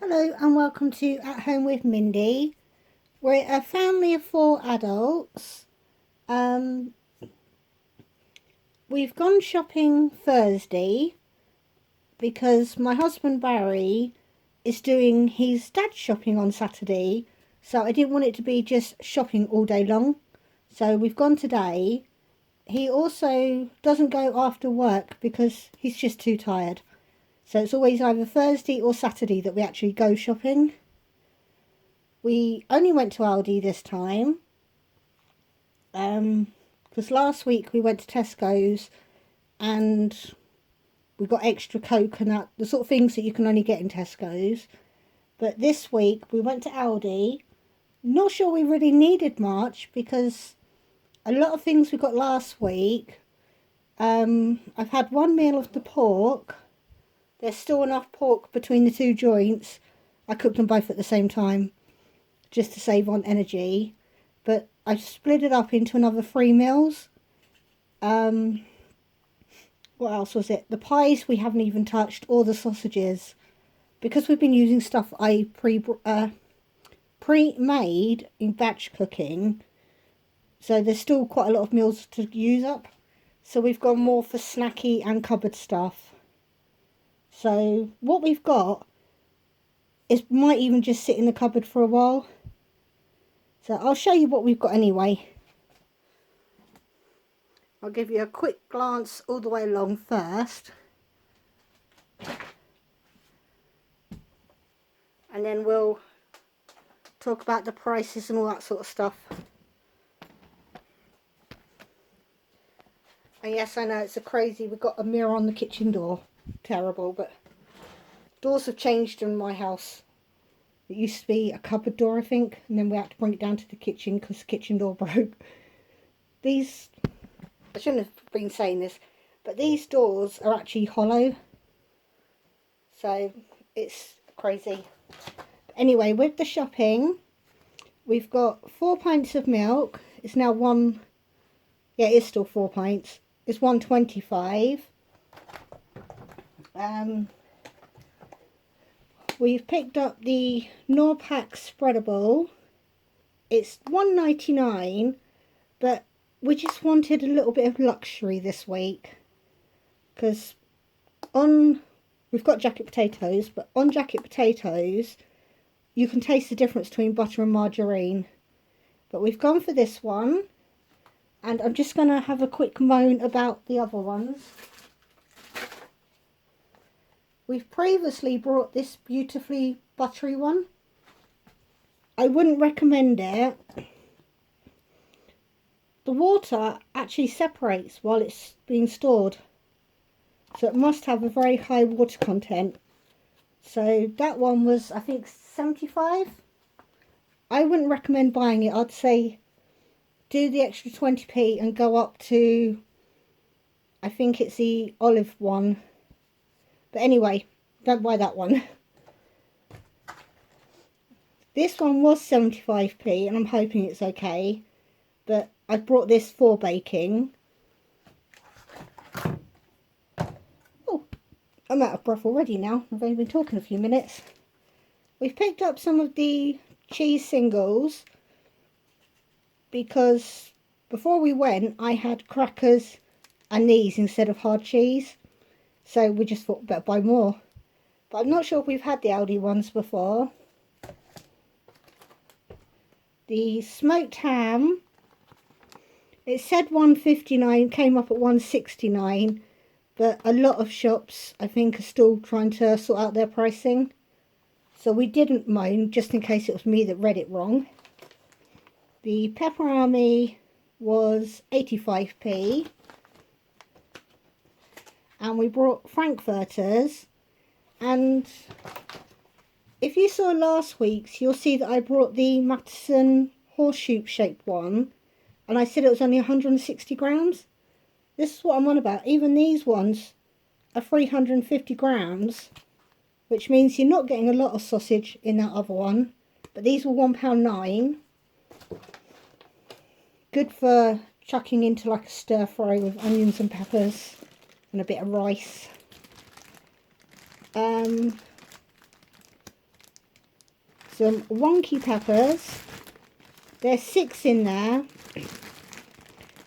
Hello and welcome to At Home with Mindy. We're a family of 4 adults. Um, we've gone shopping Thursday because my husband Barry is doing his dad's shopping on Saturday, so I didn't want it to be just shopping all day long. So we've gone today. He also doesn't go after work because he's just too tired. So it's always either Thursday or Saturday that we actually go shopping. We only went to Aldi this time, because last week we went to Tesco's and we got extra coconut, the sort of things that you can only get in Tesco's. But this week we went to Aldi. Not sure we really needed much because a lot of things we got last week. I've had one meal of the pork. There's still enough pork between the two joints. I cooked them both at the same time, just to save on energy, but I split it up into another 3 meals. What else was it? The pies we haven't even touched, or the sausages, because we've been using stuff I pre-made in batch cooking, so there's still quite a lot of meals to use up. So we've gone more for snacky and cupboard stuff. So what we've got is might even just sit in the cupboard for a while. So I'll show you what we've got anyway. I'll give you a quick glance all the way along first. And then we'll talk about the prices and all that sort of stuff. And yes, I know it's we've got a mirror on the kitchen door. Terrible, but doors have changed in my house. It used to be a cupboard door, I think, and then we had to bring it down to the kitchen because the kitchen door broke. I shouldn't have been saying this, but these doors are actually hollow. So it's crazy. But anyway, with the shopping, we've got 4 pints of milk. It's now it is still 4 pints. It's £1.25. We've picked up the Norpack spreadable. It's £1.99, but we just wanted a little bit of luxury this week, because we've got jacket potatoes, but on jacket potatoes you can taste the difference between butter and margarine. But we've gone for this one, and I'm just going to have a quick moan about the other ones. We've previously brought this beautifully buttery one. I wouldn't recommend it. The water actually separates while it's being stored, so it must have a very high water content. So that one was, I think, 75. I wouldn't recommend buying it. I'd say do the extra 20p and go up to, I think it's the olive one. But anyway, don't buy that one. This one was 75p, and I'm hoping it's okay. But I brought this for baking. Oh, I'm out of breath already now. I've only been talking a few minutes. We've picked up some of the cheese singles because before we went, I had crackers and these instead of hard cheese. So we just thought better buy more. But I'm not sure if we've had the Aldi ones before. The smoked ham, it said £1.59, came up at £1.69. But a lot of shops, I think, are still trying to sort out their pricing. So we didn't moan, just in case it was me that read it wrong. The pepperami was 85p. And we brought frankfurters, and if you saw last week's, you'll see that I brought the Matteson horseshoe shaped one, and I said it was only 160 grams. This is what I'm on about. Even these ones are 350 grams, which means you're not getting a lot of sausage in that other one. But these were £1.09. Good for chucking into like a stir fry with onions and peppers and a bit of rice. some wonky peppers. There's 6 in there.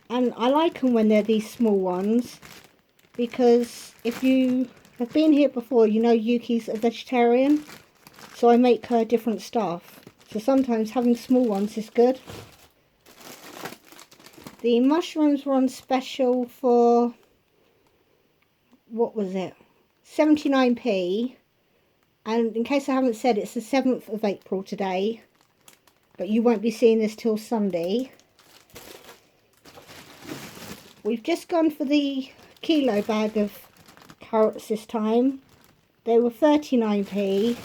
And I like them when they're these small ones, because if you have been here before, you know Yuki's a vegetarian, so I make her different stuff. So sometimes having small ones is good. The mushrooms were on special for, what was it, 79p. And in case I haven't said, it's the 7th of April today, but you won't be seeing this till Sunday. We've just gone for the kilo bag of carrots this time. They were 39p.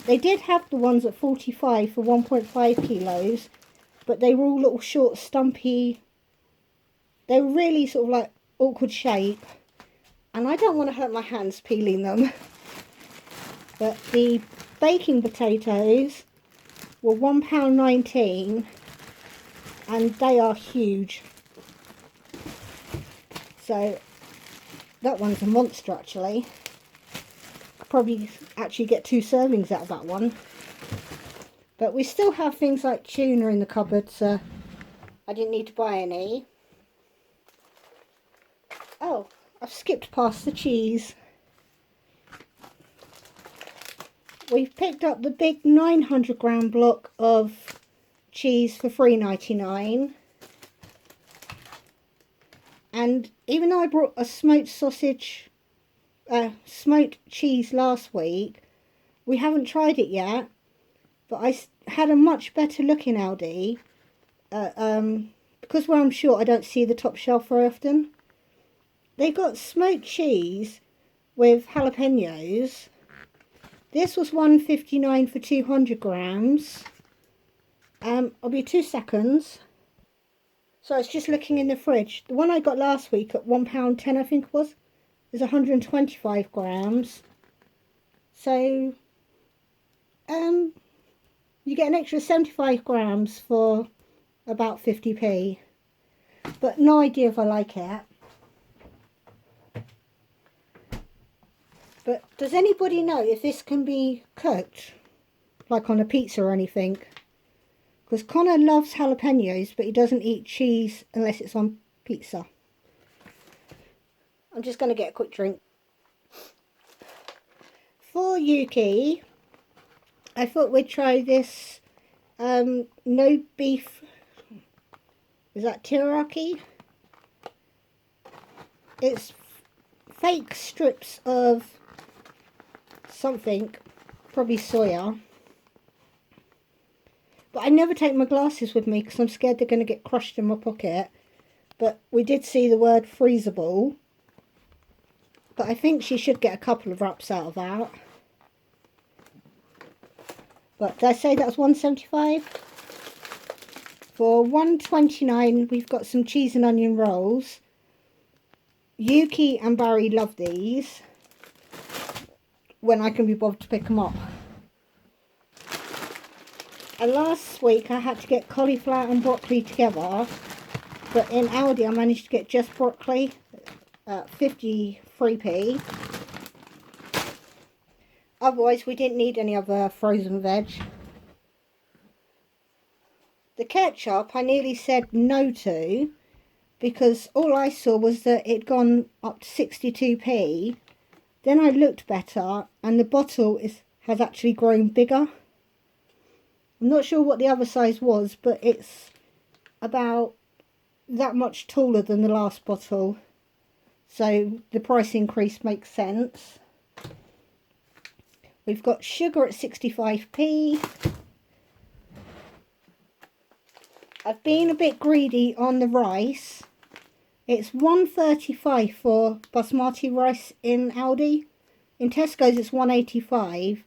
They did have the ones at 45 for 1.5 kilos, but they were all little short, stumpy. They were really sort of like awkward shape, and I don't want to hurt my hands peeling them. But the baking potatoes were £1.19, and they are huge. So that one's a monster actually. Could probably actually get 2 servings out of that one. But we still have things like tuna in the cupboard, so I didn't need to buy any. Oh, I've skipped past the cheese. We've picked up the big 900-gram block of cheese for £3.99. And even though I brought a smoked cheese last week, we haven't tried it yet. But I had a much better look in Aldi. Because where I'm short, I don't see the top shelf very often. They got smoked cheese with jalapenos. This was £1.59 for 200 grams. I'll be 2 seconds. So I was just looking in the fridge. The one I got last week at £1.10, I think it was, is 125 grams. So, you get an extra 75 grams for about 50p. But no idea if I like it. But does anybody know if this can be cooked? Like on a pizza or anything? Because Connor loves jalapenos, but he doesn't eat cheese unless it's on pizza. I'm just going to get a quick drink. For Yuki, I thought we'd try this no beef. Is that teriyaki? It's fake strips of something, probably soya. But I never take my glasses with me because I'm scared they're going to get crushed in my pocket. But we did see the word freezable. But I think she should get a couple of wraps out of that. But did I say that was £1.75? For £1.29 we've got some cheese and onion rolls. Yuki and Barry love these when I can be bothered to pick them up. And last week I had to get cauliflower and broccoli together, but in Aldi I managed to get just broccoli at 53p. Otherwise we didn't need any other frozen veg. The ketchup I nearly said no to, because all I saw was that it'd gone up to 62p. Then I looked better and the bottle has actually grown bigger. I'm not sure what the other size was, but it's about that much taller than the last bottle. So the price increase makes sense. We've got sugar at 65p. I've been a bit greedy on the rice. It's £1.35 for basmati rice in Aldi. In Tesco's it's £1.85.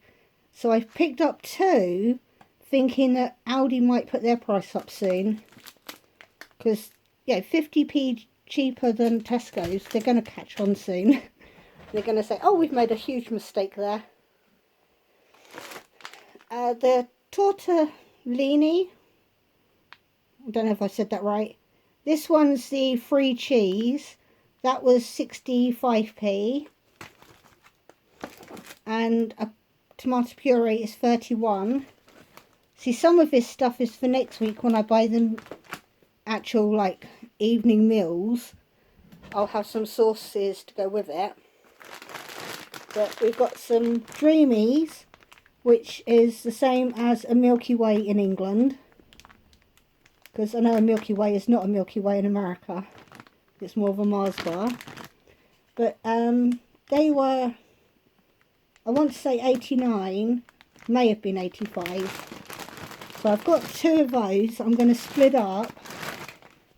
So I've picked up 2, thinking that Aldi might put their price up soon. Because, yeah, 50p cheaper than Tesco's. They're going to catch on soon. They're going to say, oh, we've made a huge mistake there. The tortellini, I don't know if I said that right. This one's the free cheese. That was 65p. And a tomato puree is 31. See, some of this stuff is for next week when I buy them actual like evening meals. I'll have some sauces to go with it. But we've got some Dreamies, which is the same as a Milky Way in England. Because I know a Milky Way is not a Milky Way in America. It's more of a Mars bar. But they were, I want to say 89, may have been 85. So I've got 2 of those. I'm going to split up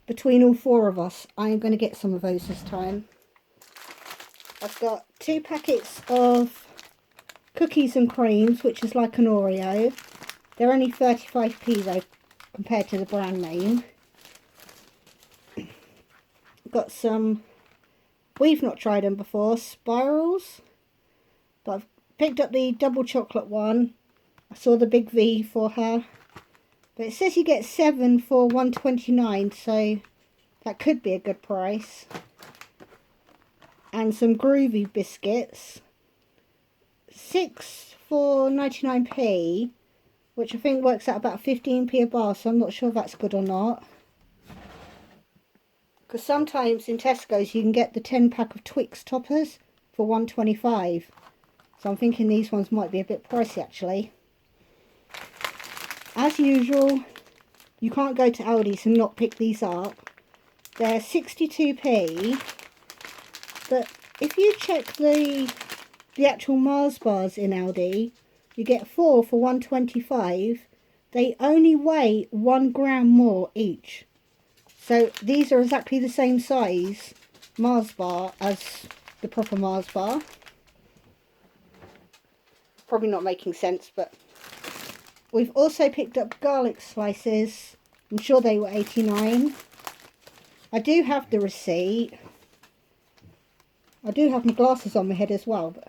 between all 4 of us. I'm going to get some of those this time. I've got 2 packets of cookies and creams, which is like an Oreo. They're only 35p though, compared to the brand name. Got some, we've not tried them before, spirals. But I've picked up the double chocolate one. I saw the big V for her. But it says you get 7 for $1.29, so that could be a good price. And some groovy biscuits. 6 for 99p, which I think works out about 15p a bar, so I'm not sure if that's good or not. Because sometimes in Tesco's you can get the 10 pack of Twix toppers for $1.25. So I'm thinking these ones might be a bit pricey actually. As usual, you can't go to Aldi's and not pick these up. They're 62p, but if you check the actual Mars bars in Aldi, you get 4 for $1.25. They only weigh 1 gram more each. So these are exactly the same size Mars bar as the proper Mars bar. Probably not making sense, but we've also picked up garlic slices. I'm sure they were 89. I do have the receipt. I do have my glasses on my head as well, but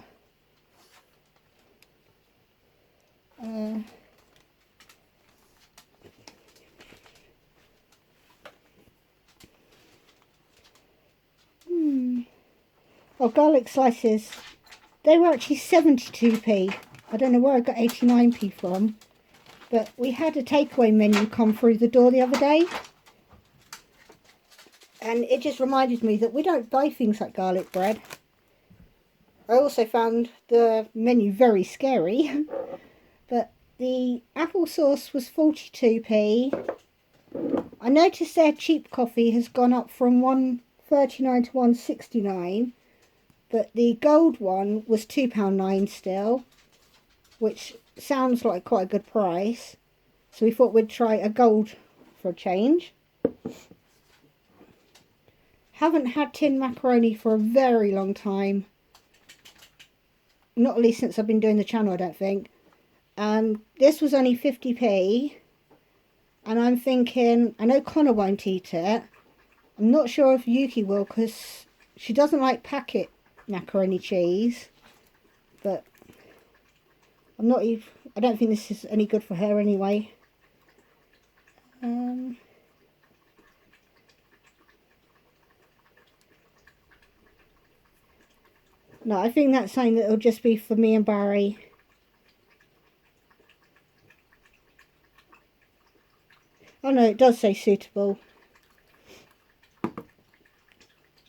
oh, garlic slices, they were actually 72p. I don't know where I got 89p from, but we had a takeaway menu come through the door the other day, and it just reminded me that we don't buy things like garlic bread. I also found the menu very scary, but the applesauce was 42p. I noticed their cheap coffee has gone up from $1.39 to $1.69, but the gold one was £2.09 still, which sounds like quite a good price. So we thought we'd try a gold for a change. Haven't had tin macaroni for a very long time. Not at least since I've been doing the channel, I don't think. This was only 50p. And I'm thinking, I know Connor won't eat it. I'm not sure if Yuki will, because she doesn't like packet macaroni cheese. But I'm not even, I don't think this is any good for her anyway. No, I think that's something that will just be for me and Barry. Oh no, it does say suitable.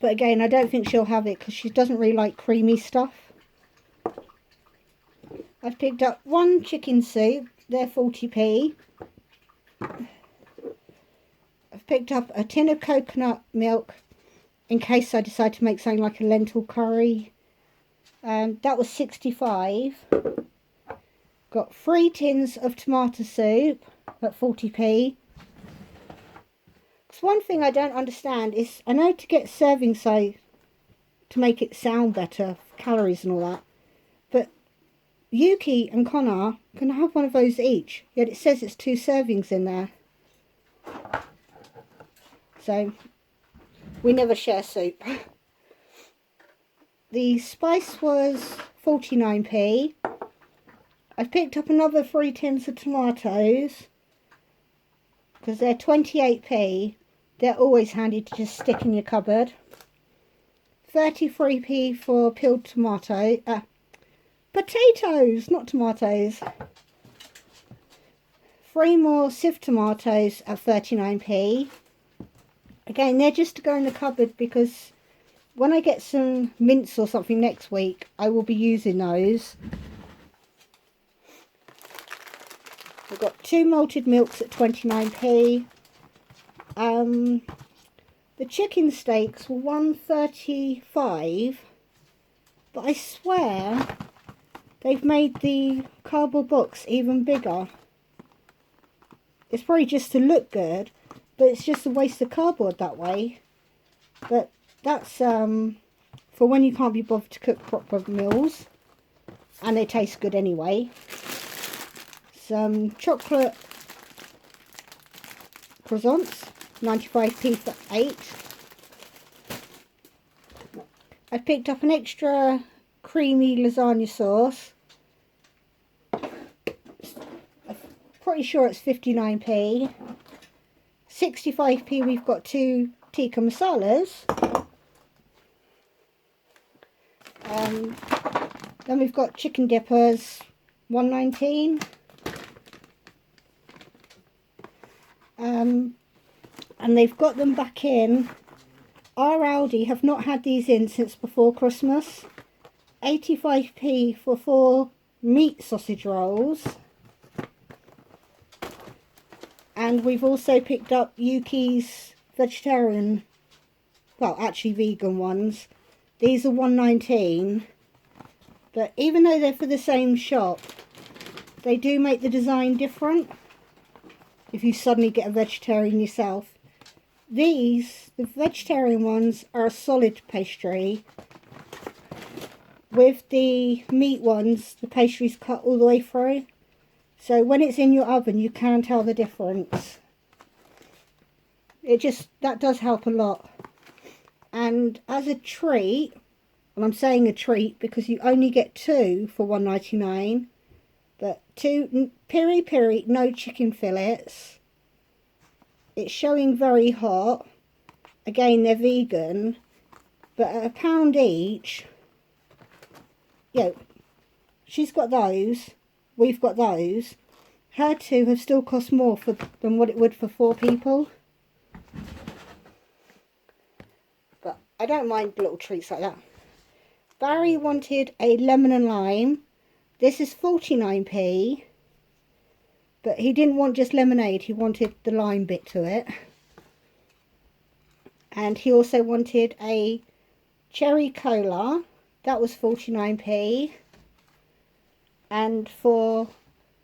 But again, I don't think she'll have it because she doesn't really like creamy stuff. I've picked up 1 chicken soup. They're 40p. I've picked up a tin of coconut milk in case I decide to make something like a lentil curry. That was 65. Got 3 tins of tomato soup at 40p. Because one thing I don't understand is, I know to get serving size to make it sound better, calories and all that, but Yuki and Connor can have one of those each, yet it says it's 2 servings in there. So we never share soup. The spice was 49p. I've picked up another 3 tins of tomatoes because they're 28p. They're always handy to just stick in your cupboard. 33p for peeled Potatoes, not tomatoes. 3 more sieve tomatoes at 39p. Again, they're just to go in the cupboard because when I get some mince or something next week, I will be using those. I've got 2 malted milks at 29p. The chicken steaks were $1.35, but I swear they've made the cardboard box even bigger. It's probably just to look good, but it's just a waste of cardboard that way. But that's for when you can't be bothered to cook proper meals, and they taste good anyway. Some chocolate croissants, 95p for 8. I picked up an extra creamy lasagna sauce. I'm pretty sure it's 59p. 65p we've got 2 tikka masalas. Then we've got chicken dippers, $1.19. And they've got them back in. Our Aldi have not had these in since before Christmas. 85p for 4 meat sausage rolls. And we've also picked up Yuki's vegetarian, well actually vegan ones. These are $1.19. But even though they're for the same shop, they do make the design different if you suddenly get a vegetarian yourself. These, the vegetarian ones, are a solid pastry. With the meat ones, the pastry's cut all the way through. So when it's in your oven, you can tell the difference. That does help a lot. And as a treat, and I'm saying a treat because you only get 2 for $1.99, but 2 piri piri, no chicken fillets. It's showing very hot. Again, they're vegan, but at £1 each. Yeah, she's got those. We've got those. Her 2 have still cost more than what it would for 4 people. But I don't mind little treats like that. Barry wanted a lemon and lime. This is 49p. But he didn't want just lemonade, he wanted the lime bit to it. And he also wanted a cherry cola. That was 49p. And for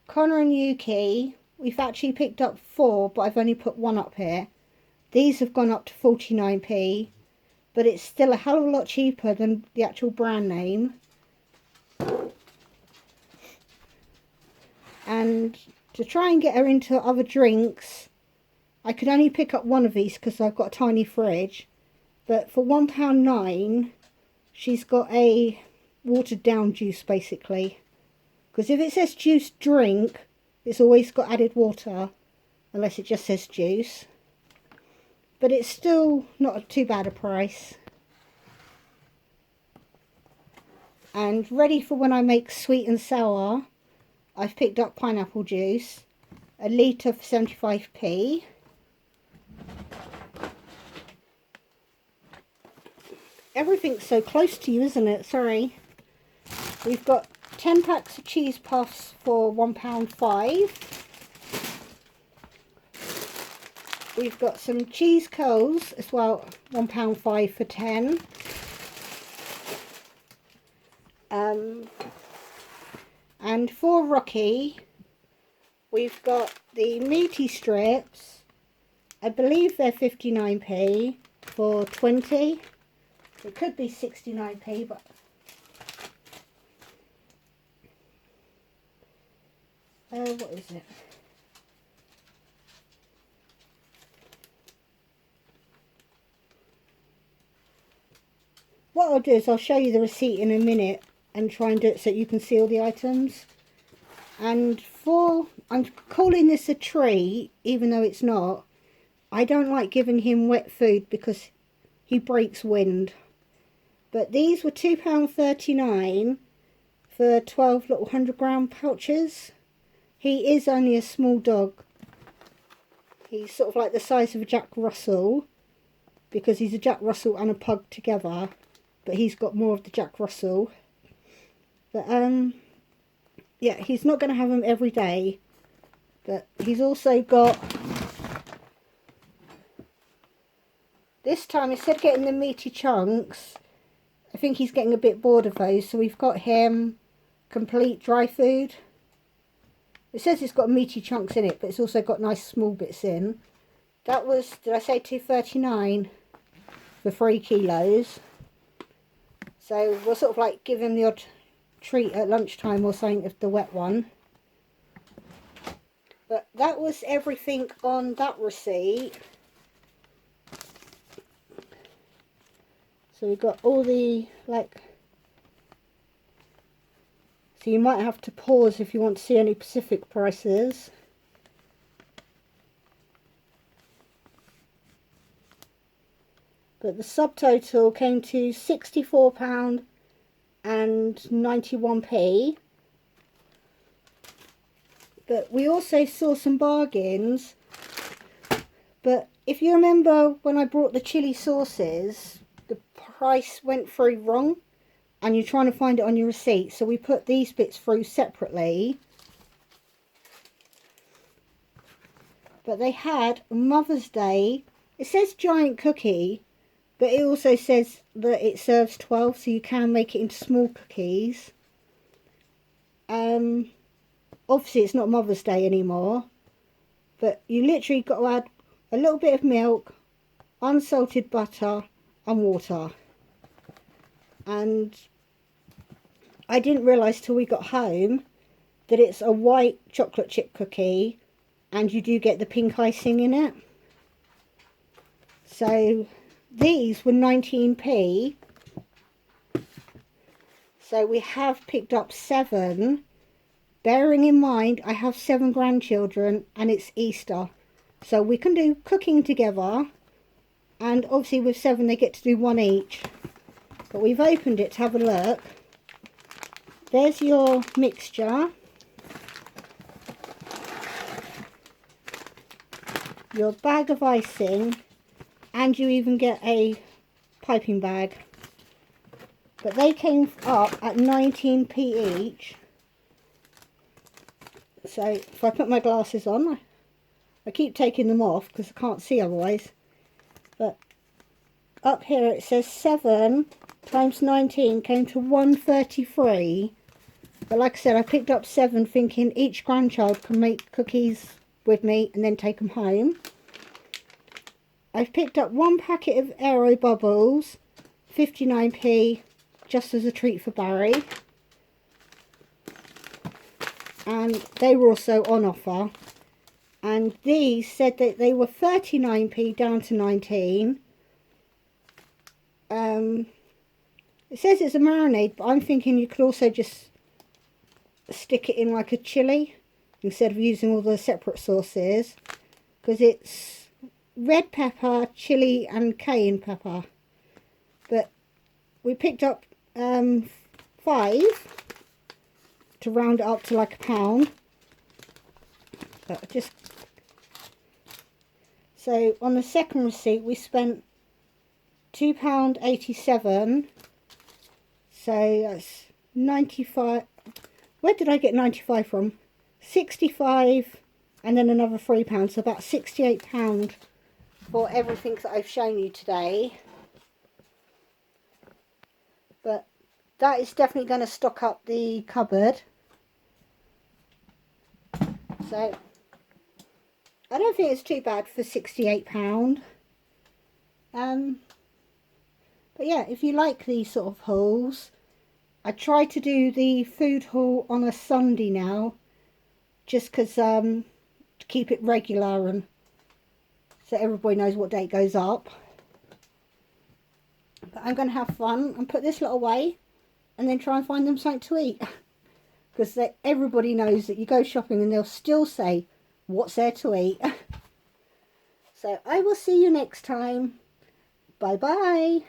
Connor and Yuki, we've actually picked up 4, but I've only put 1 up here. These have gone up to 49p, but it's still a hell of a lot cheaper than the actual brand name. And to try and get her into other drinks, I could only pick up 1 of these because I've got a tiny fridge. But for £1.09, she's got a watered down juice basically. Because if it says juice drink, it's always got added water, unless it just says juice. But it's still not too bad a price. And ready for when I make sweet and sour, I've picked up pineapple juice, a litre for 75p. Everything's so close to you, isn't it? Sorry. We've got 10 packs of cheese puffs for £1.05. We've got some cheese curls as well, £1.05 for 10. And for Rocky, we've got the meaty strips. I believe they're 59p for 20. It could be 69p, but what is it? What I'll do is I'll show you the receipt in a minute and try and do it so you can see all the items. And I'm calling this a treat, even though it's not. I don't like giving him wet food because he breaks wind. But these were £2.39 for 12 little 100-gram pouches. He is only a small dog. He's sort of like the size of a Jack Russell, because he's a Jack Russell and a pug together, but he's got more of the Jack Russell. But yeah, he's not going to have him every day, but he's also got, this time instead of getting the meaty chunks, I think he's getting a bit bored of those, so we've got him complete dry food. It says it's got meaty chunks in it, but it's also got nice small bits in. That was, did I say $2.39 for 3 kilos? So we'll sort of like give him the odd treat at lunchtime or something of the wet one. But that was everything on that receipt. So we've got all the, like, so you might have to pause if you want to see any specific prices. But the subtotal came to £64.91. But we also saw some bargains. But if you remember when I brought the chili sauces, the price went through wrong and you're trying to find it on your receipt. So we put these bits through separately. But they had Mother's Day. It says giant cookie, but it also says that it serves 12, so you can make it into small cookies. Obviously it's not Mother's Day anymore, but you literally got to add a little bit of milk, unsalted butter and water. And I didn't realise till we got home that it's a white chocolate chip cookie and you do get the pink icing in it. So these were 19p. So we have picked up 7. Bearing in mind I have 7 grandchildren and it's Easter. So we can do cooking together. And obviously with 7 they get to do 1 each. But we've opened it to have a look. There's your mixture. Your bag of icing. And you even get a piping bag. But they came up at 19p each. So if I put my glasses on, I keep taking them off because I can't see otherwise. But up here it says 7 times 19 came to 133. But like I said, I picked up 7 thinking each grandchild can make cookies with me and then take them home. I've picked up 1 packet of Aero Bubbles, 59p, just as a treat for Barry. And they were also on offer. And these said that they were 39p down to 19. It says it's a marinade, but I'm thinking you could also just stick it in like a chili instead of using all the separate sauces, because it's red pepper, chili and cayenne pepper. But we picked up 5 to round it up to like £1. But just so on the second receipt we spent £2.87. So that's 95. Where did I get 95 from? 65 and then another £3, so about £68 for everything that I've shown you today. But that is definitely going to stock up the cupboard. So I don't think it's too bad for £68. But yeah, if you like these sort of hauls, I try to do the food haul on a Sunday now, just because to keep it regular and so everybody knows what day it goes up. But I'm going to have fun and put this lot away and then try and find them something to eat. Because everybody knows that you go shopping and they'll still say, what's there to eat? So I will see you next time. Bye bye.